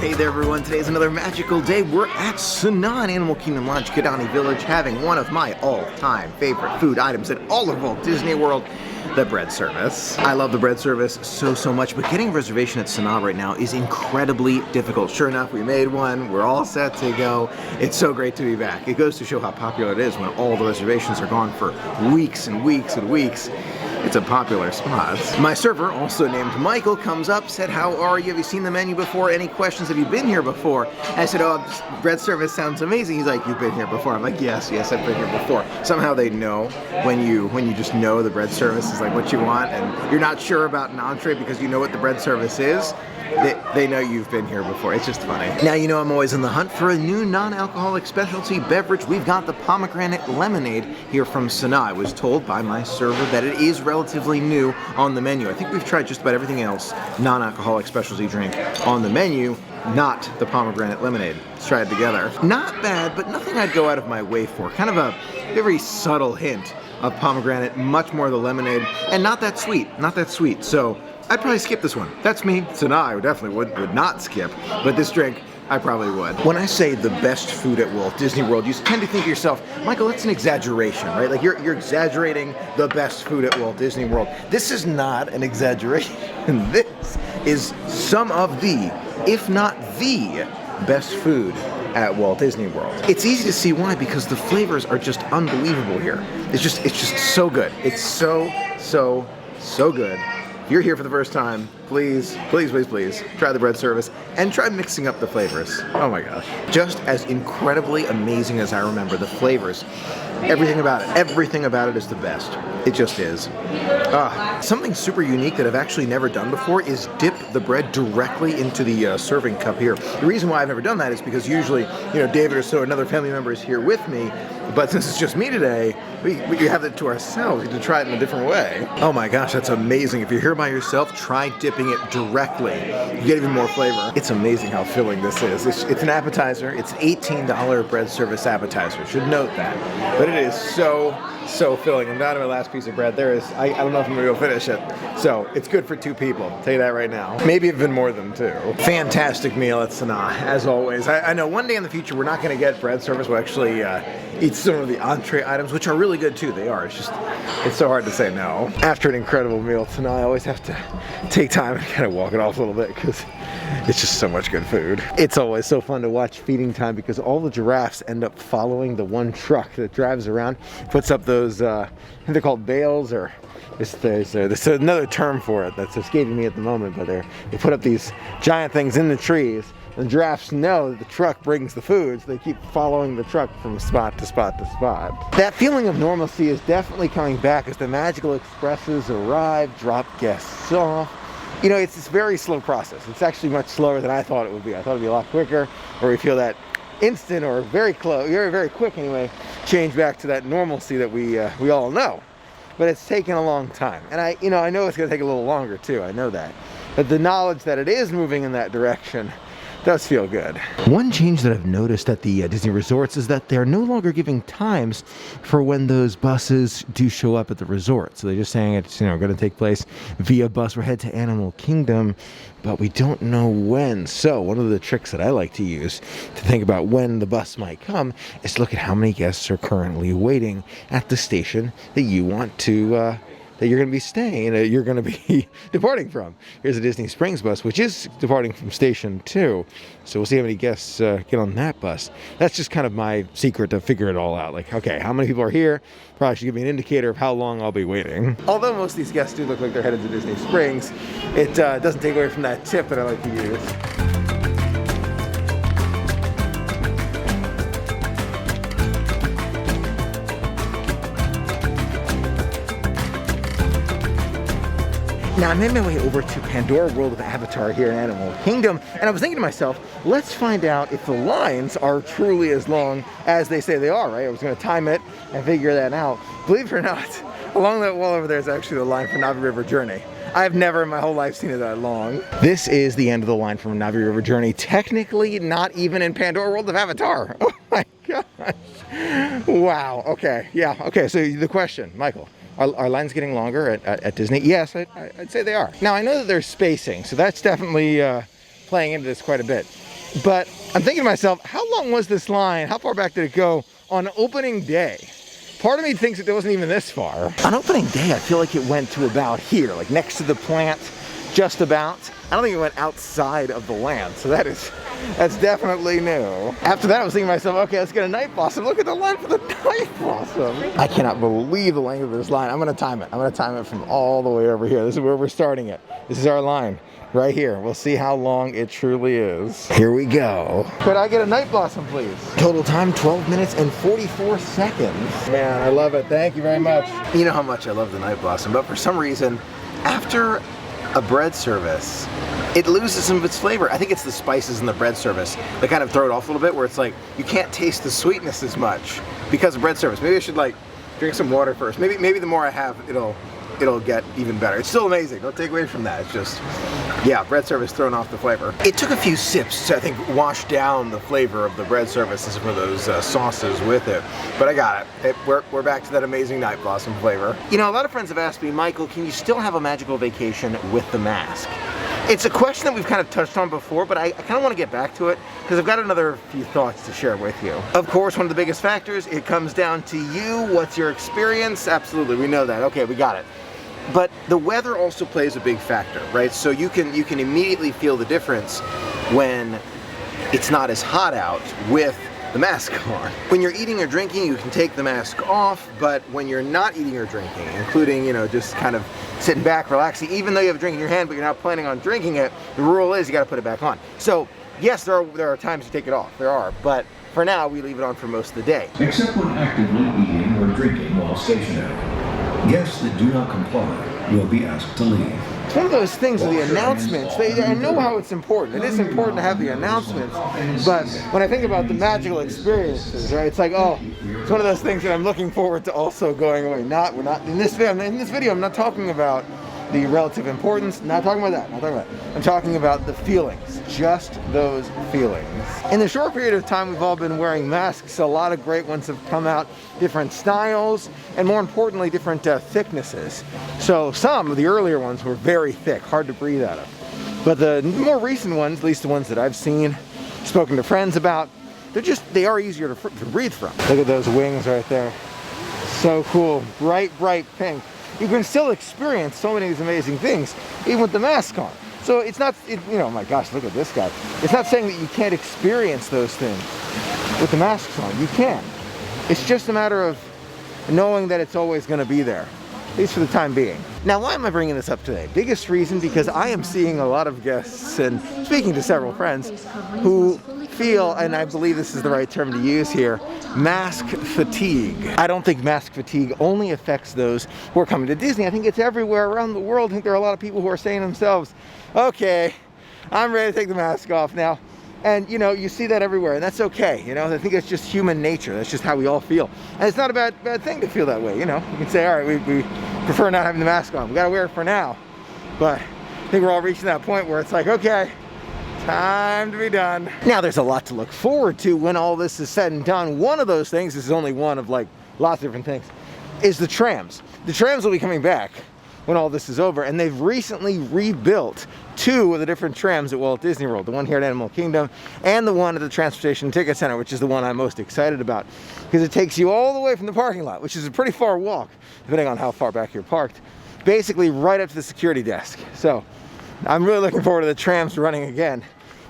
Hey there everyone, today's another magical day. We're at Sanaa in Animal Kingdom Lodge, Kidani Village, having one of my all-time favorite food items in all of Walt Disney World, the bread service. I love the bread service so much, but getting a reservation at Sanaa right now is incredibly difficult. Sure enough, we made one, we're all set to go. It's so great to be back. It goes to show how popular it is when all the reservations are gone for weeks and weeks and weeks. It's a popular spot. My server, also named Michael, comes up, said, "How are you? Have you seen the menu before? Any questions? Have you been here before?" I said, "Oh, bread service sounds amazing." He's like, "You've been here before?" I'm like, yes, I've been here before. Somehow they know when you just know the bread service is like what you want, and you're not sure about an entree because you know what the bread service is. They know you've been here before. It's just funny. Now, you know I'm always in the hunt for a new non-alcoholic specialty beverage. We've got the pomegranate lemonade here from Sanaa. I was told by my server that it is relatively new on the menu. I think we've tried just about everything else non-alcoholic specialty drink on the menu, not the pomegranate lemonade. Let's try it together. Not bad, but nothing I'd go out of my way for. Kind of a very subtle hint of pomegranate, much more of the lemonade, and not that sweet, So I'd probably skip this one. That's me. Sanaa, I definitely would not skip, but this drink, I probably would. When I say the best food at Walt Disney World, you tend to think to yourself, Michael, that's an exaggeration, right? Like you're exaggerating the best food at Walt Disney World. This is not an exaggeration. This is some of the, if not the, best food at Walt Disney World. It's easy to see why, because the flavors are just unbelievable here. It's just so good. It's so good. If you're here for the first time, please try the bread service and try mixing up the flavors. Oh my gosh. Just as incredibly amazing as I remember the flavors. Everything about it is the best. It just is. Something super unique that I've actually never done before is dip the bread directly into the serving cup here. The reason why I've never done that is because usually, David or so, another family member is here with me, but since it's just me today, we have it to ourselves. We get to try it in a different way. Oh my gosh, that's amazing. If you're here by yourself, try dipping it directly. You get even more flavor. It's amazing how filling this is. It's an appetizer. It's an $18 bread service appetizer. Should note that. But it is so filling. I'm down to my last piece of bread. I don't know if I'm gonna go finish it. So it's good for 2 people. I'll tell you that right now. Maybe even more than 2. Fantastic meal at Sanaa, as always. I know one day in the future we're not gonna get bread service. We'll actually eat some of the entree items, which are really good too. They are. It's so hard to say no. After an incredible meal at Sanaa, I always have to take time and kind of walk it off a little bit because it's just so much good food. It's always so fun to watch feeding time because all the giraffes end up following the one truck that drives around, puts up those, I think they're called bales, or there's another term for it that's escaping me at the moment, but they put up these giant things in the trees. And the giraffes know that the truck brings the food, so they keep following the truck from spot to spot to spot. That feeling of normalcy is definitely coming back as the magical expresses arrive, drop guests off. It's this very slow process. It's actually much slower than I thought it would be. I thought it'd be a lot quicker, or we feel that instant or very close, very quick anyway, change back to that normalcy that we all know. But it's taken a long time, and I know it's going to take a little longer too. I know that, but the knowledge that it is moving in that direction does feel good. One change that I've noticed at the Disney resorts is that they're no longer giving times for when those buses do show up at the resort. So they're just saying it's going to take place via bus. We're headed to Animal Kingdom, but we don't know when. So one of the tricks that I like to use to think about when the bus might come is to look at how many guests are currently waiting at the station that you want to that you're going to be staying, you're going to be departing from. Here's a Disney Springs bus, which is departing from Station 2. So we'll see how many guests get on that bus. That's just kind of my secret to figure it all out. Like, okay, how many people are here? Probably should give me an indicator of how long I'll be waiting. Although most of these guests do look like they're headed to Disney Springs, it doesn't take away from that tip that I like to use. Now, I made my way over to Pandora World of Avatar here in Animal Kingdom, and I was thinking to myself, let's find out if the lines are truly as long as they say they are, right? I was going to time it and figure that out. Believe it or not, along that wall over there is actually the line for Na'vi River Journey. I've never in my whole life seen it that long. This is the end of the line from Na'vi River Journey. Technically, not even in Pandora World of Avatar. Oh my gosh. Wow. Okay. Yeah. Okay. So the question, Michael, are lines getting longer at Disney? Yes, I'd say they are. Now, I know that there's spacing, so that's definitely playing into this quite a bit. But I'm thinking to myself, how long was this line? How far back did it go on opening day? Part of me thinks it wasn't even this far. On opening day, I feel like it went to about here, like next to the plant, just about. I don't think it went outside of the land, so that's definitely new. After that, I was thinking to myself, okay, let's get a night blossom. Look at the length of the night blossom. I cannot believe the length of this line. I'm gonna time it. I'm gonna time it from all the way over here. This is where we're starting it. This is our line. Right here. We'll see how long it truly is. Here we go. Could I get a night blossom, please? Total time, 12 minutes and 44 seconds. Man, I love it. Thank you very much. You know how much I love the night blossom, but for some reason, after a bread service, it loses some of its flavor. I think it's the spices in the bread service that kind of throw it off a little bit, where it's like, you can't taste the sweetness as much because of bread service. Maybe I should like drink some water first. Maybe the more I have, it'll get even better. It's still amazing, don't take away from that. It's just, yeah, bread service throwing off the flavor. It took a few sips to, I think, wash down the flavor of the bread service and some of those sauces with it, but I got it. We're back to that amazing night blossom flavor. You know, a lot of friends have asked me, Michael, can you still have a magical vacation with the mask? It's a question that we've kind of touched on before, but I kind of want to get back to it because I've got another few thoughts to share with you. Of course, one of the biggest factors, it comes down to you. What's your experience? Absolutely, we know that. Okay, we got it. But the weather also plays a big factor, right? So you can immediately feel the difference when it's not as hot out with the mask on. When you're eating or drinking, you can take the mask off, but when you're not eating or drinking, including, you know, just kind of sitting back, relaxing, even though you have a drink in your hand, but you're not planning on drinking it, the rule is you gotta put it back on. So yes, there are times to take it off, there are, but for now, we leave it on for most of the day. Except when actively eating or drinking while stationary. Guests that do not comply will be asked to leave. It's one of those things with the announcements. I know how it's important. It is important to have the announcements, but when I think about the magical experiences, right, it's like, oh, it's one of those things that I'm looking forward to also going away. We're not in this video, I'm not talking about the relative importance, not talking about that, I'm talking about the feelings, just those feelings. In the short period of time we've all been wearing masks, a lot of great ones have come out, different styles, and more importantly, different thicknesses. So some of the earlier ones were very thick, hard to breathe out of. But the more recent ones, at least the ones that I've seen, spoken to friends about, they are easier to breathe from. Look at those wings right there. So cool, bright, bright pink. You can still experience so many of these amazing things, even with the mask on. So it's not, you know, oh my gosh, look at this guy. It's not saying that you can't experience those things with the masks on. You can. It's just a matter of knowing that it's always going to be there, at least for the time being. Now, why am I bringing this up today? Biggest reason, because I am seeing a lot of guests and speaking to several friends who feel, and I believe this is the right term to use here, mask fatigue. I don't think mask fatigue only affects those who are coming to Disney. I think it's everywhere around the world. I think there are a lot of people who are saying to themselves, okay, I'm ready to take the mask off now. And you know, you see that everywhere, and that's okay. You know, I think it's just human nature. That's just how we all feel. And it's not a bad thing to feel that way, you know. You can say, all right, we prefer not having the mask on. We gotta wear it for now. But I think we're all reaching that point where it's like, okay, time to be done. Now there's a lot to look forward to when all this is said and done. One of those things, this is only one of like lots of different things, is the trams. The trams will be coming back when all this is over, and they've recently rebuilt 2 of the different trams at Walt Disney World, the one here at Animal Kingdom and the one at the Transportation Ticket Center, which is the one I'm most excited about, because it takes you all the way from the parking lot, which is a pretty far walk, depending on how far back you're parked, basically right up to the security desk. So I'm really looking forward to the trams running again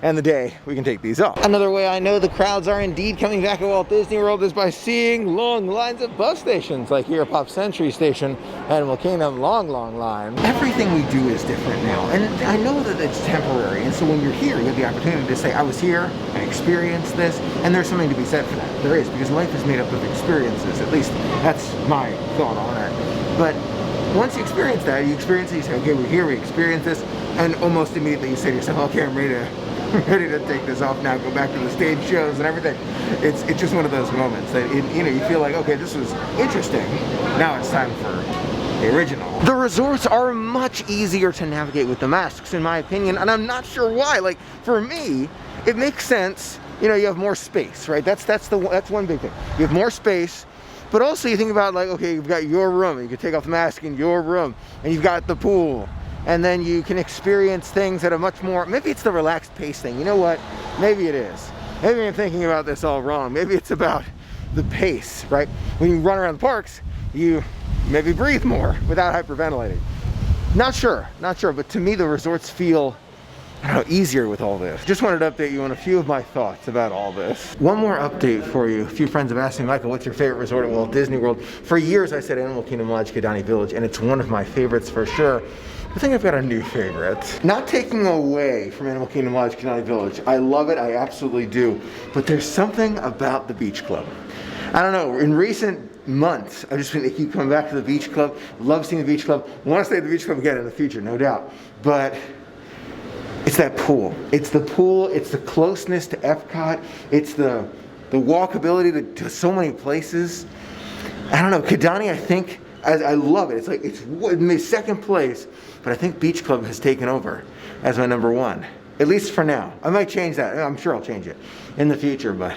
and the day we can take these off. Another way I know the crowds are indeed coming back at Walt Disney World is by seeing long lines at bus stations, like here at Pop Century Station, Animal Kingdom, long line. Everything we do is different now, and I know that it's temporary, and so when you're here, you have the opportunity to say, I was here, I experienced this, and there's something to be said for that. There is, because life is made up of experiences, at least that's my thought on it. But once you experience that, you say, okay, we're here, we experienced this, and almost immediately you say to yourself, okay, I'm ready to take this off now, go back to the stage shows and everything. It's just one of those moments that, you know, you feel like, okay, this was interesting. Now it's time for the original. The resorts are much easier to navigate with the masks, in my opinion, and I'm not sure why. Like, for me, it makes sense. You know, you have more space, right? That's one big thing. You have more space. But also you think about, like, okay, you've got your room, you can take off the mask in your room, and you've got the pool, and then you can experience things that are much more, maybe it's the relaxed pace thing. You know what? maybe it is. Maybe I'm thinking about this all wrong. Maybe it's about the pace, right? When you run around the parks, you maybe breathe more without hyperventilating. Not sure, but to me the resorts feel, I don't know, easier with all this. Just wanted to update you on a few of my thoughts about all this. One more update for you. A few friends have asked me, Michael, what's your favorite resort at Walt Disney World? For years I said Animal Kingdom Lodge, Kidani Village, and it's one of my favorites for sure. I think I've got a new favorite. Not taking away from Animal Kingdom Lodge, Kidani Village. I love it, I absolutely do. But there's something about the beach club. I don't know, in recent months, I've just been, they keep coming back to the beach club. Love seeing the beach club. Want to stay at the beach club again in the future, no doubt. But it's that pool. It's the pool, it's the closeness to Epcot, it's the walkability to so many places. I don't know, Kidani, I think, I love it. It's like, it's my second place, but I think Beach Club has taken over as my number one. At least for now. I might change that. I'm sure I'll change it in the future, but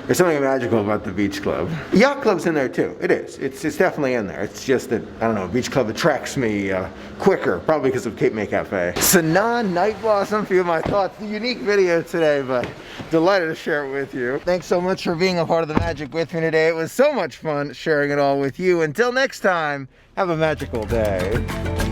there's something magical about the Beach Club. Yacht Club's in there too. It is. It's definitely in there. It's just that, I don't know, Beach Club attracts me quicker, probably because of Cape May Cafe. Sanaa, Night Blossom, a few of my thoughts. A unique video today, but delighted to share it with you. Thanks so much for being a part of the magic with me today. It was so much fun sharing it all with you. Until next time, have a magical day.